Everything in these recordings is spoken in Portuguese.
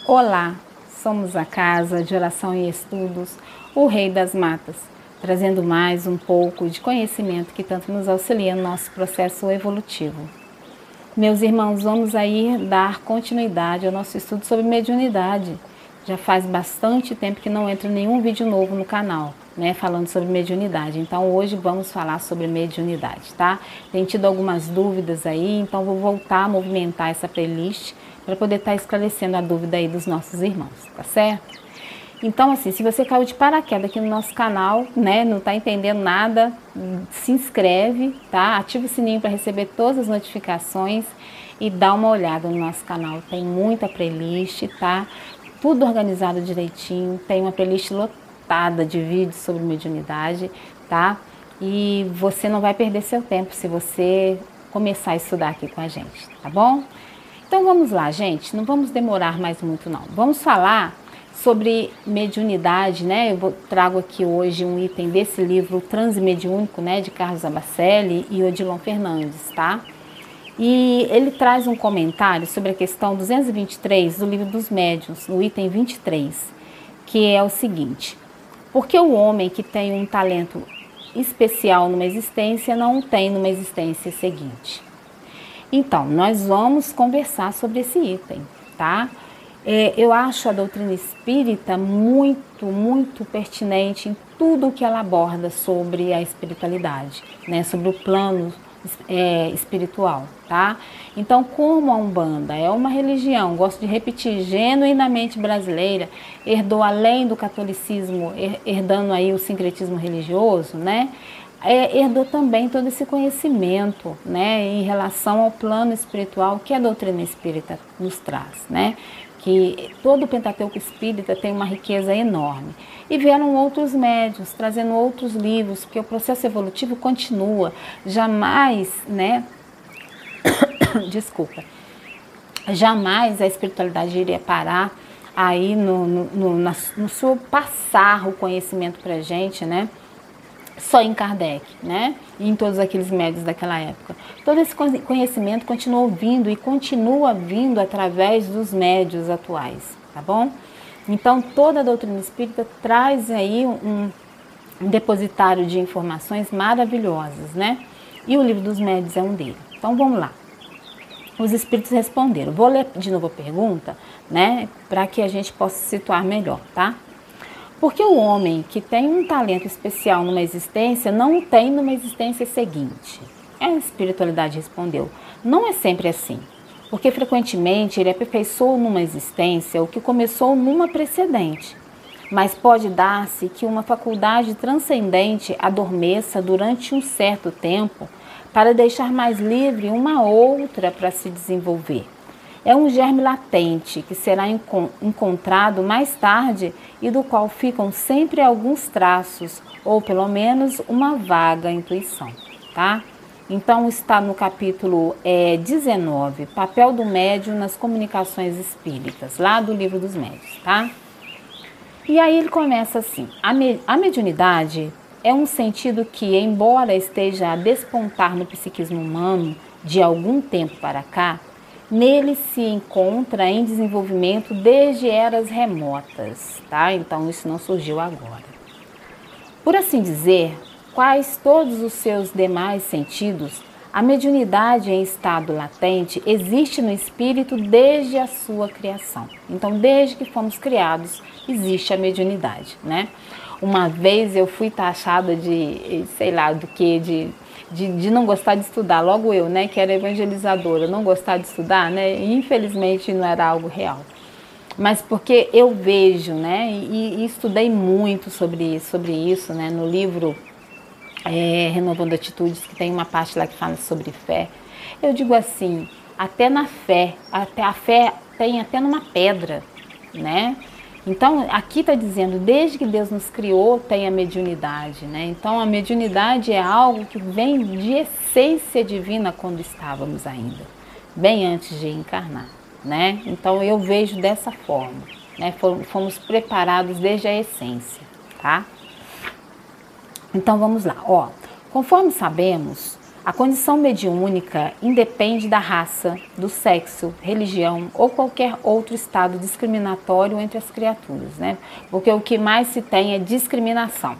Olá, somos a Casa de Oração e Estudos, o Rei das Matas, trazendo mais um pouco de conhecimento que tanto nos auxilia no nosso processo evolutivo. Meus irmãos, vamos aí dar continuidade ao nosso estudo sobre mediunidade. Já faz bastante tempo que não entra nenhum vídeo novo no canal, falando sobre mediunidade. Então hoje vamos falar sobre mediunidade, tá? Tem tido algumas dúvidas aí, então vou voltar a movimentar essa playlist para poder estar esclarecendo a dúvida aí dos nossos irmãos, tá certo? Então, assim, se você caiu de paraquedas aqui no nosso canal, não está entendendo nada, se inscreve, tá? Ativa o sininho para receber todas as notificações e dá uma olhada no nosso canal. Tem muita playlist, tá? Tudo organizado direitinho, tem uma playlist lotada de vídeos sobre mediunidade, tá? E você não vai perder seu tempo se você começar a estudar aqui com a gente, tá bom? Então vamos lá, gente, não vamos demorar mais muito não. Vamos falar sobre mediunidade, Eu trago aqui hoje um item desse livro, Transmediúnico, de Carlos Abacelli e Odilon Fernandes, tá? E ele traz um comentário sobre a questão 223 do Livro dos Médiuns, no item 23, que é o seguinte: por que o homem que tem um talento especial numa existência não o tem numa existência seguinte? Então, nós vamos conversar sobre esse item, tá? Eu acho a doutrina espírita muito pertinente em tudo o que ela aborda sobre a espiritualidade, sobre o plano espiritual, tá? Então, como a Umbanda é uma religião, gosto de repetir, genuinamente brasileira, herdou além do catolicismo, herdando aí o sincretismo religioso, herdou também todo esse conhecimento, em relação ao plano espiritual que a doutrina espírita nos traz, que todo o Pentateuco espírita tem uma riqueza enorme. E vieram outros médiuns, trazendo outros livros, porque o processo evolutivo continua. Jamais, jamais a espiritualidade iria parar aí no seu passar o conhecimento para a gente, só em Kardec, e em todos aqueles médiuns daquela época. Todo esse conhecimento continuou vindo e continua vindo através dos médiuns atuais, tá bom? Então, toda a doutrina espírita traz aí um depositário de informações maravilhosas, E o Livro dos Médiuns é um deles. Então, vamos lá. Os espíritos responderam. Vou ler de novo a pergunta, para que a gente possa se situar melhor, tá? Porque o homem que tem um talento especial numa existência não o tem numa existência seguinte? A espiritualidade respondeu: não é sempre assim, porque frequentemente ele aperfeiçoa numa existência o que começou numa precedente. Mas pode dar-se que uma faculdade transcendente adormeça durante um certo tempo para deixar mais livre uma outra para se desenvolver. É um germe latente que será encontrado mais tarde e do qual ficam sempre alguns traços, ou pelo menos uma vaga intuição, tá? Então está no capítulo 19, Papel do Médium nas Comunicações Espíritas, lá do Livro dos Médiuns, tá? E aí ele começa assim: a mediunidade é um sentido que, embora esteja a despontar no psiquismo humano de algum tempo para cá, nele se encontra em desenvolvimento desde eras remotas, tá? Então isso não surgiu agora. Por assim dizer, quais todos os seus demais sentidos, a mediunidade em estado latente existe no espírito desde a sua criação. Então, desde que fomos criados, existe a mediunidade, Uma vez eu fui taxada de, de não gostar de estudar, logo eu, que era evangelizadora, não gostar de estudar, e infelizmente não era algo real. Mas porque eu vejo, e estudei muito sobre isso, no livro Renovando Atitudes, que tem uma parte lá que fala sobre fé. Eu digo assim, até na fé, até a fé tem até numa pedra, Então, aqui está dizendo, desde que Deus nos criou, tem a mediunidade, Então, a mediunidade é algo que vem de essência divina quando estávamos ainda, bem antes de encarnar, Então, eu vejo dessa forma, Fomos preparados desde a essência, tá? Então, vamos lá, Conforme sabemos, A condição mediúnica independe da raça, do sexo, religião ou qualquer outro estado discriminatório entre as criaturas, né? Porque o que mais se tem é discriminação.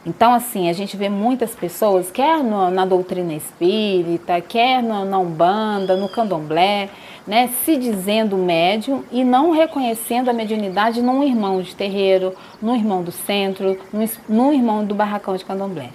Então, assim, a gente vê muitas pessoas, quer na doutrina espírita, quer na Umbanda, no Candomblé, né, se dizendo médium e não reconhecendo a mediunidade num irmão de terreiro, num irmão do centro, num irmão do barracão de Candomblé.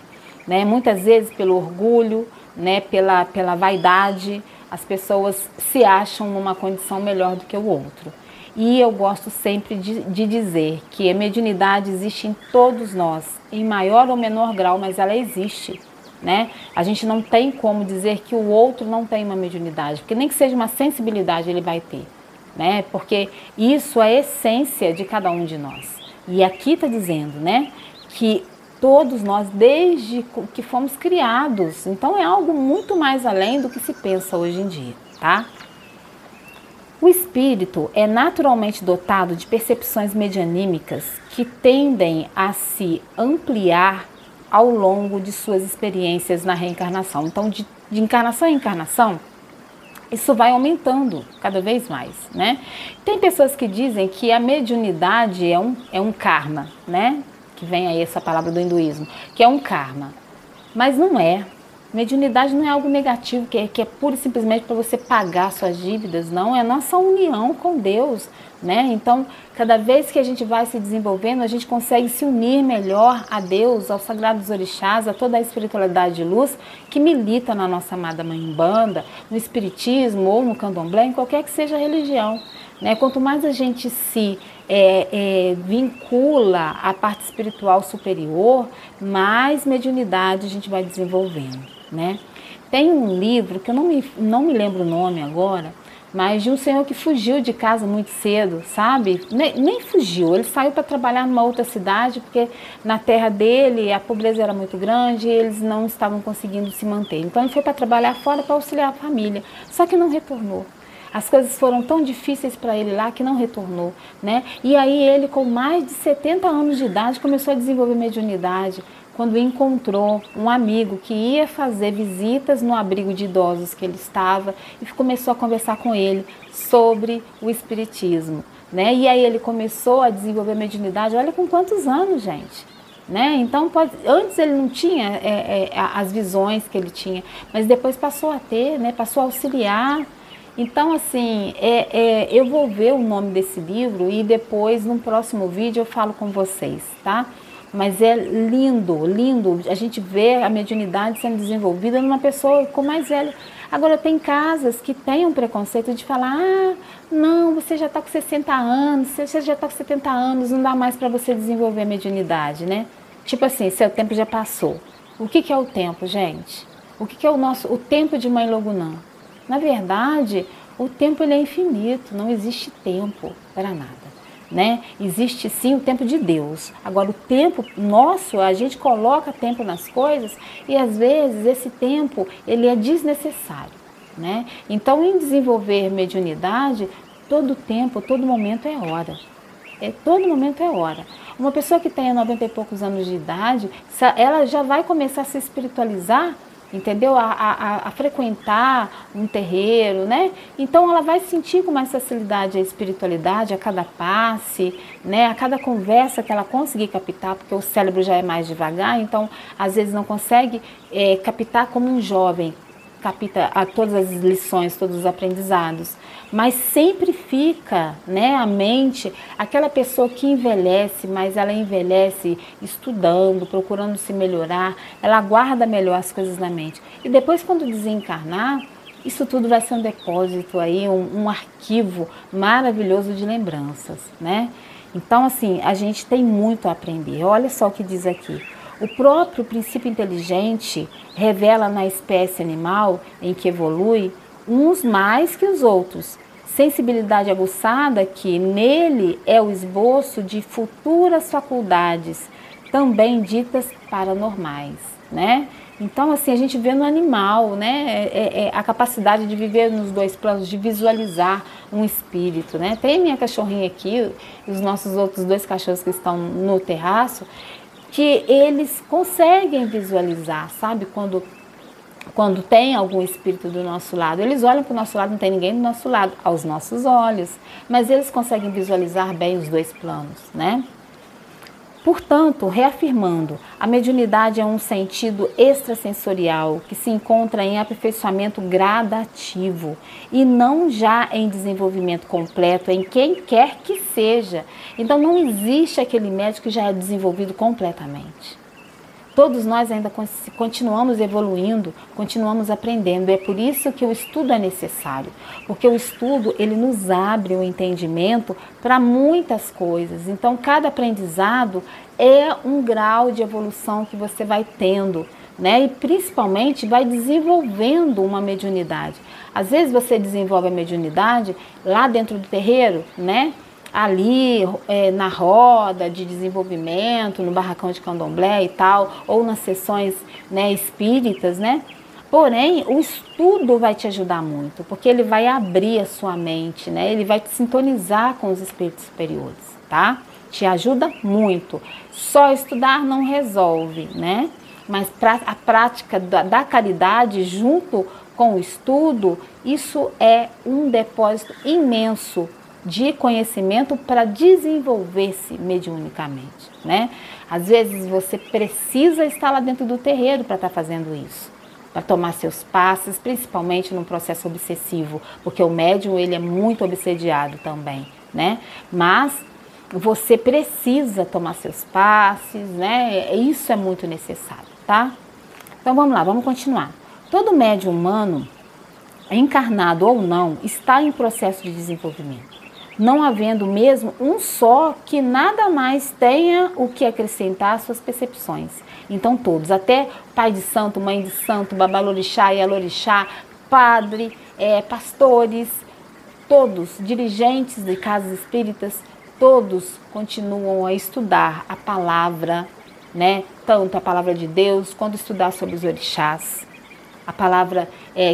Né? Muitas vezes pelo orgulho, né, pela vaidade, as pessoas se acham numa condição melhor do que o outro. E eu gosto sempre de dizer que a mediunidade existe em todos nós, em maior ou menor grau, mas ela existe. Né? A gente não tem como dizer que o outro não tem uma mediunidade, porque nem que seja uma sensibilidade ele vai ter. Né? Porque isso é a essência de cada um de nós. E aqui está dizendo, né, que todos nós, desde que fomos criados, então é algo muito mais além do que se pensa hoje em dia, tá? O espírito é naturalmente dotado de percepções medianímicas que tendem a se ampliar ao longo de suas experiências na reencarnação. Então, de encarnação em encarnação, isso vai aumentando cada vez mais, né? Tem pessoas que dizem que a mediunidade é um karma, né? Que vem aí essa palavra do hinduísmo, que é um karma. Mas não é. Mediunidade não é algo negativo, que é pura e simplesmente para você pagar suas dívidas, não. É a nossa união com Deus, né? Então, cada vez que a gente vai se desenvolvendo, a gente consegue se unir melhor a Deus, aos sagrados orixás, a toda a espiritualidade de luz que milita na nossa amada Mãe Umbanda, no espiritismo ou no candomblé, em qualquer que seja a religião. Né? Quanto mais a gente se vincula à parte espiritual superior, mais mediunidade a gente vai desenvolvendo. Né? Tem um livro que eu não me lembro o nome agora, mas de um senhor que fugiu de casa muito cedo, sabe? Nem fugiu, ele saiu para trabalhar numa outra cidade, porque na terra dele a pobreza era muito grande e eles não estavam conseguindo se manter. Então ele foi para trabalhar fora para auxiliar a família, só que não retornou. As coisas foram tão difíceis para ele lá que não retornou, né? E aí ele, com mais de 70 anos de idade, começou a desenvolver mediunidade, quando encontrou um amigo que ia fazer visitas no abrigo de idosos que ele estava e começou a conversar com ele sobre o espiritismo, né? E aí ele começou a desenvolver mediunidade, olha com quantos anos, gente, né? Então, antes ele não tinha as visões que ele tinha, mas depois passou a ter, né? Passou a auxiliar. Então, assim, eu vou ver o nome desse livro e depois, no próximo vídeo, eu falo com vocês, tá? Mas é lindo, lindo a gente vê a mediunidade sendo desenvolvida numa pessoa com mais velha. Agora, tem casas que têm um preconceito de falar, não, você já está com 60 anos, você já está com 70 anos, não dá mais para você desenvolver a mediunidade, né? Tipo assim, seu tempo já passou. O que é o tempo, gente? O que é o tempo de Mãe Logunã? Na verdade, o tempo ele é infinito, não existe tempo para nada. Né? Existe sim o tempo de Deus. Agora o tempo nosso, a gente coloca tempo nas coisas e às vezes esse tempo ele é desnecessário, né? Então, em desenvolver mediunidade, todo tempo, todo momento é hora. Todo momento é hora. Uma pessoa que tenha 90 e poucos anos de idade, ela já vai começar a se espiritualizar, entendeu? A frequentar um terreiro, né? Então ela vai sentir com mais facilidade a espiritualidade a cada passe, né? A cada conversa que ela conseguir captar, porque o cérebro já é mais devagar, então às vezes não consegue captar como um jovem capta todas as lições, todos os aprendizados, mas sempre fica, né, a mente, aquela pessoa que envelhece, mas ela envelhece estudando, procurando se melhorar, ela guarda melhor as coisas na mente. E depois, quando desencarnar, isso tudo vai ser um depósito aí, um arquivo maravilhoso de lembranças, né? Então, assim, a gente tem muito a aprender. Olha só o que diz aqui. O próprio princípio inteligente revela na espécie animal em que evolui uns mais que os outros. Sensibilidade aguçada que nele é o esboço de futuras faculdades, também ditas paranormais, né? Então, assim, a gente vê no animal, né, a capacidade de viver nos dois planos, de visualizar um espírito, né? Tem minha cachorrinha aqui, os nossos outros dois cachorros que estão no terraço, que eles conseguem visualizar, sabe? Quando quando tem algum espírito do nosso lado, eles olham para o nosso lado, não tem ninguém do nosso lado, aos nossos olhos, mas eles conseguem visualizar bem os dois planos, né? Portanto, reafirmando, a mediunidade é um sentido extrasensorial que se encontra em aperfeiçoamento gradativo e não já em desenvolvimento completo em quem quer que seja. Então não existe aquele médium que já é desenvolvido completamente. Todos nós ainda continuamos evoluindo, continuamos aprendendo. É por isso que o estudo é necessário, porque o estudo ele nos abre o entendimento para muitas coisas. Então, cada aprendizado é um grau de evolução que você vai tendo, né? E principalmente vai desenvolvendo uma mediunidade. Às vezes você desenvolve a mediunidade lá dentro do terreiro, né? Ali na roda de desenvolvimento, no barracão de candomblé e tal, ou nas sessões, né, espíritas, né? Porém, o estudo vai te ajudar muito, porque ele vai abrir a sua mente, né? Ele vai te sintonizar com os espíritos superiores, tá? Te ajuda muito. Só estudar não resolve, né? Mas a prática da caridade junto com o estudo, isso é um depósito imenso de conhecimento para desenvolver-se mediunicamente, né? Às vezes você precisa estar lá dentro do terreiro para estar fazendo isso, para tomar seus passes, principalmente no processo obsessivo, porque o médium ele é muito obsediado também, né? Mas você precisa tomar seus passes, né? Isso é muito necessário, tá? Então vamos lá, vamos continuar. Todo médium humano, encarnado ou não, está em processo de desenvolvimento. Não havendo mesmo um só que nada mais tenha o que acrescentar às suas percepções. Então todos, até pai de santo, mãe de santo, babalorixá e alorixá, padre, pastores, todos, dirigentes de casas espíritas, todos continuam a estudar a palavra, né? Tanto a palavra de Deus, quanto estudar sobre os orixás. A palavra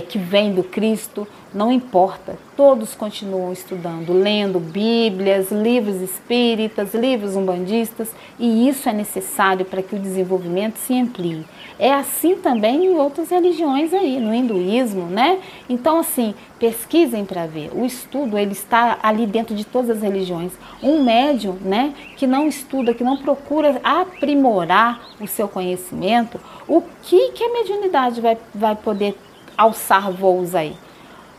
que vem do Cristo, não importa, todos continuam estudando, lendo bíblias, livros espíritas, livros umbandistas, e isso é necessário para que o desenvolvimento se amplie. É assim também em outras religiões aí, no hinduísmo, né? Então, assim, pesquisem para ver. O estudo, ele está ali dentro de todas as religiões. Um médium, né, que não estuda, que não procura aprimorar o seu conhecimento, o que a mediunidade vai poder alçar voos aí?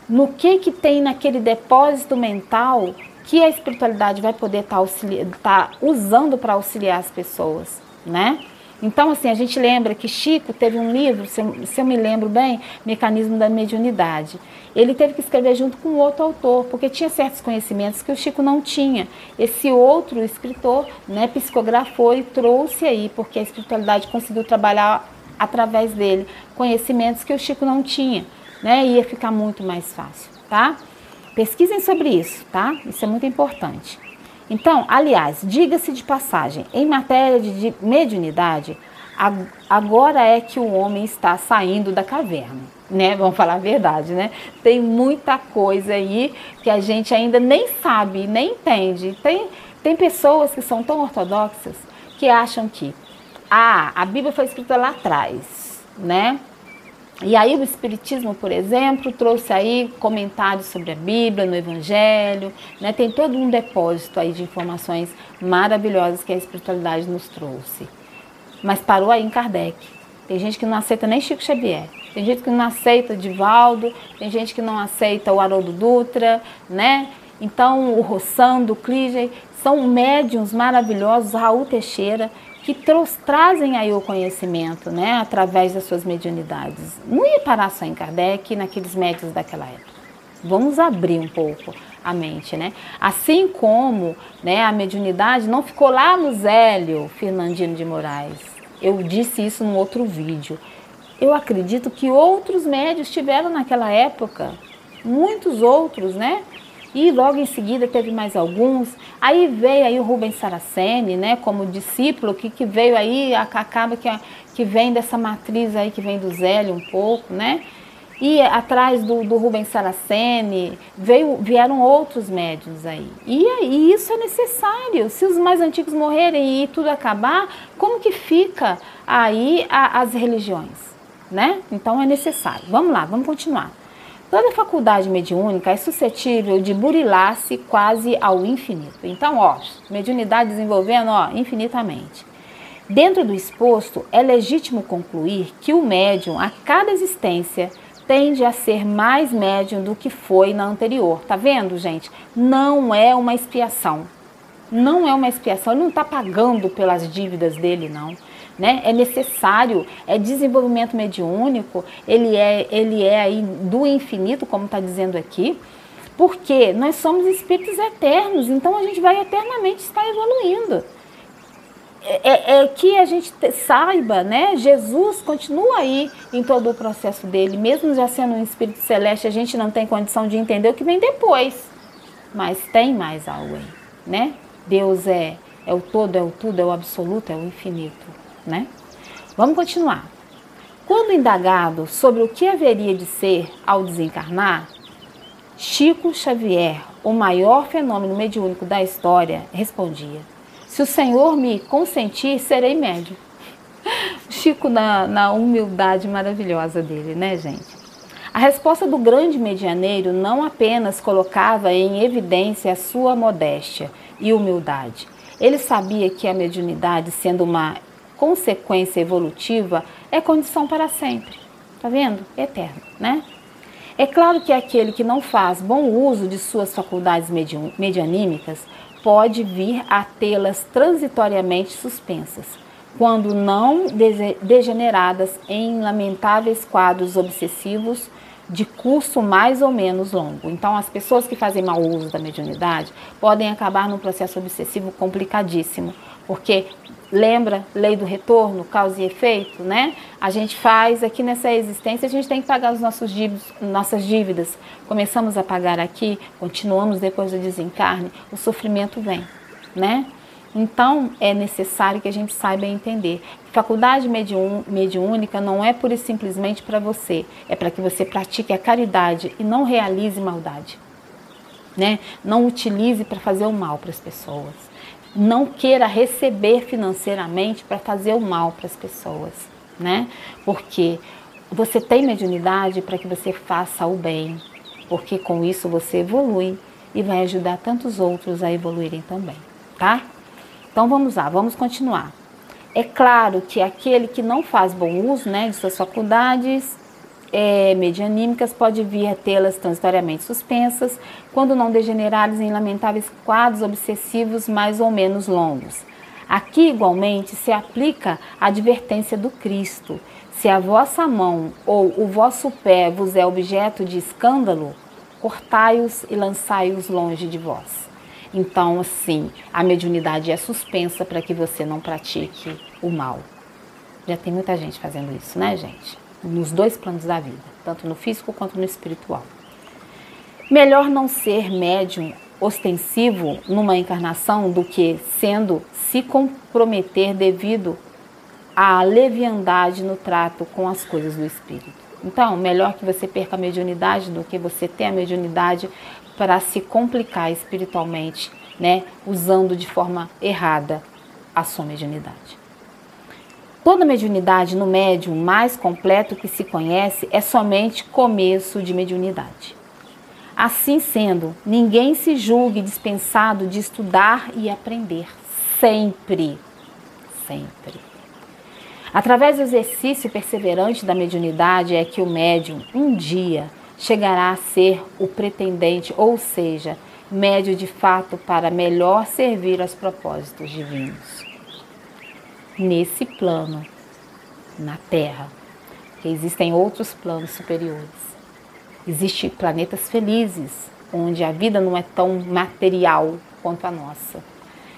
No que tem naquele depósito mental que a espiritualidade vai poder estar usando para auxiliar as pessoas, né? Então, assim, a gente lembra que Chico teve um livro, se eu me lembro bem, Mecanismo da Mediunidade. Ele teve que escrever junto com outro autor, porque tinha certos conhecimentos que o Chico não tinha. Esse outro escritor, né, psicografou e trouxe aí, porque a espiritualidade conseguiu trabalhar através dele conhecimentos que o Chico não tinha, né? Ia ficar muito mais fácil, tá? Pesquisem sobre isso, tá? Isso é muito importante. Então, aliás, diga-se de passagem, em matéria de mediunidade, agora é que o homem está saindo da caverna, né? Vamos falar a verdade, né? Tem muita coisa aí que a gente ainda nem sabe, nem entende. Tem pessoas que são tão ortodoxas que acham que a Bíblia foi escrita lá atrás, né? E aí o Espiritismo, por exemplo, trouxe aí comentários sobre a Bíblia, no Evangelho, né? Tem todo um depósito aí de informações maravilhosas que a espiritualidade nos trouxe. Mas parou aí em Kardec. Tem gente que não aceita nem Chico Xavier, tem gente que não aceita Divaldo, tem gente que não aceita o Haroldo Dutra, né? Então o Rossando, o Cligey, são médiuns maravilhosos, Raul Teixeira, que trazem aí o conhecimento, né, através das suas mediunidades. Não ia parar só em Kardec e naqueles médiuns daquela época. Vamos abrir um pouco a mente, né? Assim como, né, a mediunidade não ficou lá no Zélio Fernandino de Moraes. Eu disse isso num outro vídeo. Eu acredito que outros médiuns tiveram naquela época, muitos outros, né? E logo em seguida teve mais alguns. Aí veio aí o Rubens Saraceni, né, como discípulo, que veio aí, acaba que vem dessa matriz aí, que vem do Zélio um pouco, né? E atrás do Rubens Saraceni vieram outros médiuns aí. E aí isso é necessário. Se os mais antigos morrerem e tudo acabar, como que fica aí as religiões? né? Então é necessário. Vamos lá, vamos continuar. Toda faculdade mediúnica é suscetível de burilar-se quase ao infinito. Então, ó, mediunidade desenvolvendo, ó, infinitamente. Dentro do exposto, é legítimo concluir que o médium, a cada existência, tende a ser mais médium do que foi na anterior. Tá vendo, gente? Não é uma expiação. Não é uma expiação, ele não está pagando pelas dívidas dele, não. Né? É necessário, é desenvolvimento mediúnico, ele é aí do infinito, como está dizendo aqui, porque nós somos espíritos eternos, então a gente vai eternamente estar evoluindo. É que a gente saiba, né? Jesus continua aí em todo o processo dele, mesmo já sendo um espírito celeste, a gente não tem condição de entender o que vem depois, mas tem mais algo aí, né? Deus é o todo, é o tudo, é o absoluto, é o infinito. Né? Vamos continuar. Quando indagado sobre o que haveria de ser ao desencarnar, Chico Xavier, o maior fenômeno mediúnico da história, respondia: se o Senhor me consentir, serei médium. Chico na humildade maravilhosa dele, né, gente? A resposta do grande medianeiro não apenas colocava em evidência a sua modéstia e humildade. Ele sabia que a mediunidade, sendo uma consequência evolutiva, é condição para sempre. Tá vendo? Eterno, né? É claro que aquele que não faz bom uso de suas faculdades medianímicas pode vir a tê-las transitoriamente suspensas, quando não degeneradas em lamentáveis quadros obsessivos de curso mais ou menos longo. Então, as pessoas que fazem mau uso da mediunidade podem acabar num processo obsessivo complicadíssimo, porque lembra, lei do retorno, causa e efeito, né? A gente faz aqui nessa existência, a gente tem que pagar os nossas dívidas. Começamos a pagar aqui, continuamos depois do desencarne, o sofrimento vem, né? Então, é necessário que a gente saiba entender. Faculdade mediúnica não é pura e simplesmente para você, é para que você pratique a caridade e não realize maldade, né? Não utilize para fazer o mal para as pessoas. Não queira receber financeiramente para fazer o mal para as pessoas, né? Porque você tem mediunidade para que você faça o bem, porque com isso você evolui e vai ajudar tantos outros a evoluírem também, tá? Então vamos lá, vamos continuar. É claro que aquele que não faz bom uso, né, de suas faculdades medianímicas pode vir a tê-las transitoriamente suspensas, quando não degeneradas em lamentáveis quadros obsessivos mais ou menos longos. Aqui, igualmente, se aplica a advertência do Cristo: se a vossa mão ou o vosso pé vos é objeto de escândalo, cortai-os e lançai-os longe de vós. Então, assim, a mediunidade é suspensa para que você não pratique o mal. Já tem muita gente fazendo isso, né, gente? Nos dois planos da vida, tanto no físico quanto no espiritual. Melhor não ser médium ostensivo numa encarnação do que sendo se comprometer devido à leviandade no trato com as coisas do espírito. Então, melhor que você perca a mediunidade do que você ter a mediunidade para se complicar espiritualmente, né, usando de forma errada a sua mediunidade. Toda mediunidade no médium mais completo que se conhece é somente começo de mediunidade. Assim sendo, ninguém se julgue dispensado de estudar e aprender, sempre, sempre. Através do exercício perseverante da mediunidade é que o médium, um dia, chegará a ser o pretendente, ou seja, médio de fato para melhor servir aos propósitos divinos. Nesse plano, na Terra, porque existem outros planos superiores. Existem planetas felizes, onde a vida não é tão material quanto a nossa,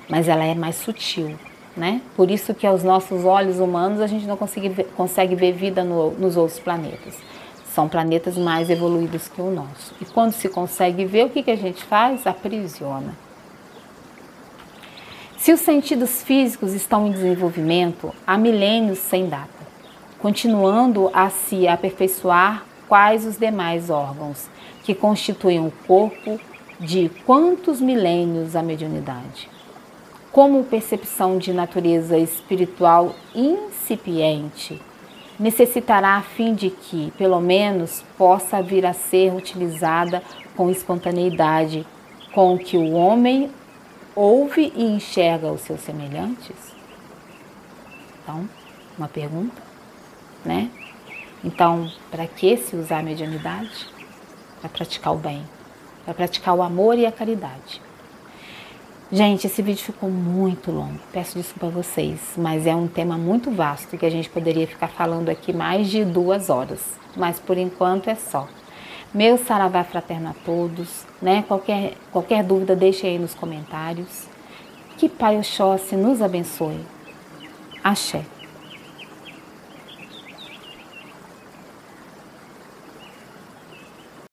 mas ela é mais sutil, né? Por isso que aos nossos olhos humanos a gente não consegue ver vida nos outros planetas. São planetas mais evoluídos que o nosso. E quando se consegue ver, o que a gente faz? Aprisiona. Se os sentidos físicos estão em desenvolvimento há milênios sem data, continuando a se aperfeiçoar, quais os demais órgãos que constituem o corpo, de quantos milênios a mediunidade? Como percepção de natureza espiritual incipiente, necessitará a fim de que, pelo menos, possa vir a ser utilizada com espontaneidade, com que o homem ouve e enxerga os seus semelhantes? Então, uma pergunta, né? Então, para que se usar a mediunidade? Para praticar o bem, para praticar o amor e a caridade. Gente, esse vídeo ficou muito longo, peço desculpa a vocês, mas é um tema muito vasto que a gente poderia ficar falando aqui mais de 2 horas, mas por enquanto é só. Meu saravá fraterno a todos, né? Qualquer dúvida deixe aí nos comentários. Que Pai Oxóssi nos abençoe. Axé.